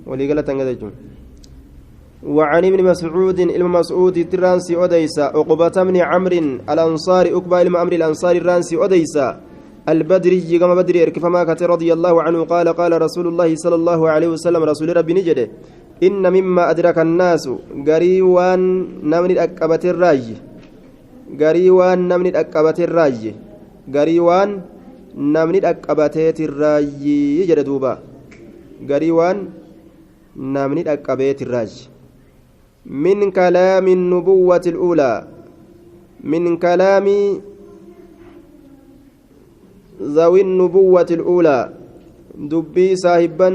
ولي قالت أنجدجون وعن ابن مسعود المسعود ترانسي أديسا عقبة بن عمرو الأنصاري أقبى المأمر الأنصاري الرانسي أديسا البدري كما بدري اركفما كتر رضي الله عنه قال قال رسول الله صلى الله عليه وسلم رسول ربي نجده إن مما أدرك الناس قريوان نمن أكبت الراج قريوان نمن أكبت الراج قريوان نمن أكبت الراج يجد دوبا قريوان نمن أكبت الراج من كلام النبوة الأولى من كلام ذوي النبوة الأولى دبي صاحبا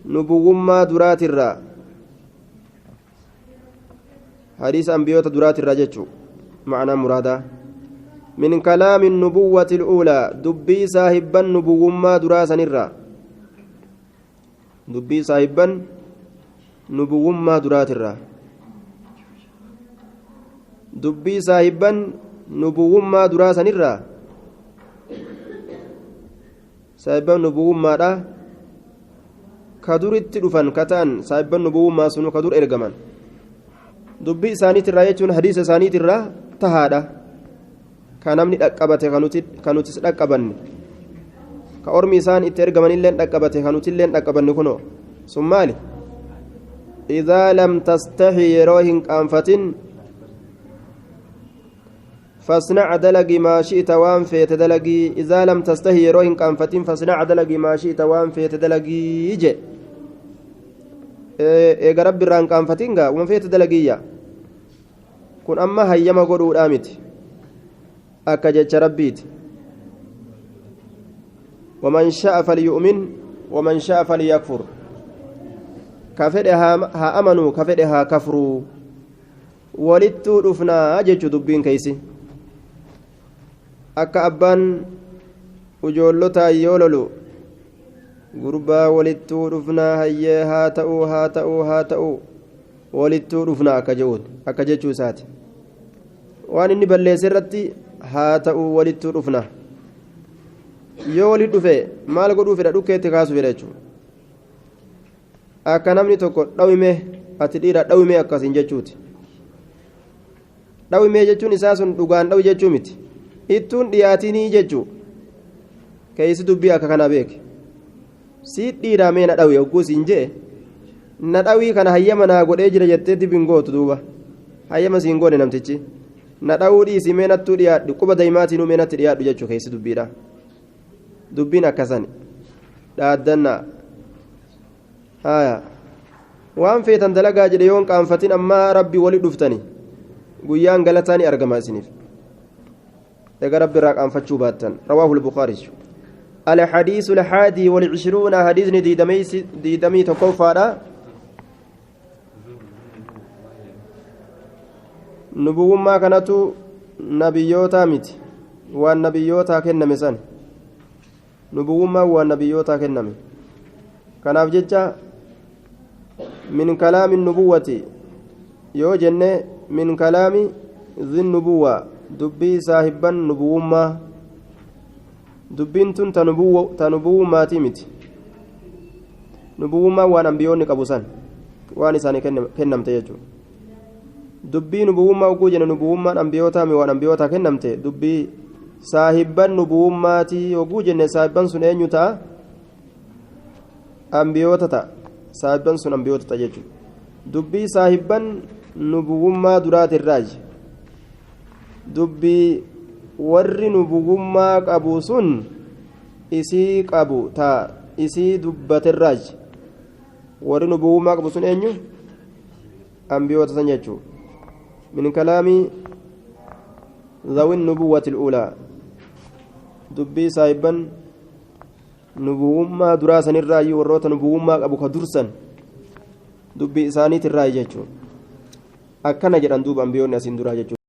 نبوما درات الرا حديث أنبياء درات الرا معنى مرادا من كلام النبوة الأولى دبي صاحبا نبوما دراسا الرا دبي صاحبا نبوما درات الرا دبي صاحبا نبوما دراسا الرا saahibbaan nubuwummaadha ka duritti dhufan kataan saahibbaan nubuwummaa sunu ka dur ergaman dubbii isaaniitirraa jechuun hadiisa isaaniitirraa tahaadha ka namni dhaqqabate ka nutis dhaqqabanne ka ormi isaan itti ergamanilleen dhaqqabate ka nutilleen dhaqqabanne kunoo sun maali idaa lam tastahi yeroo hin qaanfatin فاصنع دلقي ما شئت وان فيت دلقي إذا لم تستهي روح كانفتين فاصنع دلقي ما شئت وان فيت دلقي يجي إيجا ربي ران كانفتين وان فيت دلقي كن أما هيما قدو الآمت أكجج ربيت ومن شاء فليؤمن ومن شاء فليكفر كفرها ها أمنوا كفرها كفروا ولدت رفنا أجج دبين كيسي akka abbaan ujoollotaa yoo lolu gurbaa walittuu dhufnaa hayyee haa ta'uu walittuu dhufnaa akka jechuu isaati waan inni balleesse irratti haa ta'uu walittuu dhufnaa yoo walit dhufe maal godhuu fedha dhukkeetti kaasu fedha jechuudha akka namni tokko dhawime ati dhiira dhawime akkasiin jechuuti dhawime jechuun isaa sun dhugaan dhawu jechuu miti ittuun dhiyaatinii jechuu keeysi dubbii akka kana beeke siit dhiiraa mee na dhawi yogguu siin jee na dhawii kana hayyama naa godhee jira jettee dibin gootu duuba hayyama siin goone namtichi na dhawuu dhiisi mee nattuu dhiyaadhu quba daymaatinuu mee natti dhiyaadhu jechuu keeysi dubbiidha dubbiin akkasani dhaaddannaa haya waan feetan dalagaa jedhe yoon qaanfatin ammaa rabbi wali dhuftani guyyaan galataani argama isiniif يا رب راك أنفتشوا باتا رواه البخاري الحديث الحادي والعشرون حديث دي دمي تكوفا نبوما كانت نبيوتا مت والنبيوتا كنمي سن نبوما والنبيوتا كنمي كان أفجتها من كلام النبوة يوجن من كلام ذي النبوة dubbii saahibban nubuwummaa dubbiin tun ta nubuwummaatii miti nubuwummaa waan ambiyoonni qabu san waan isaanii kennamte jechuudha dubbii nubuwummaa oguu jenna nubuwummaan ambiyootaami waan ambiyootaa kennamte dubbii saahibban nubuwummaatii oguu jenne saahibban sun eenyu ta'a ambiyoota ta'a saahibban sun ambiyoota ta'a jechuudha dubbii saahibban nubuwummaa duraatirraaji dubbii warri nubuwummaa qabu sun isii qabu taa isii dubbaterraaj warri nubuwummaa qabu sun eenyu ambiyoota san jechuu min kalaami dhawi nubuwwati ulaa dubbii saahibban nubuwummaa duraa sanirraayi warroota nubuwummaa qabu ka dursan dubbii isaaniitirraayi jechuu akkana jedhan duuba ambiyoonni asiin duraa jechuu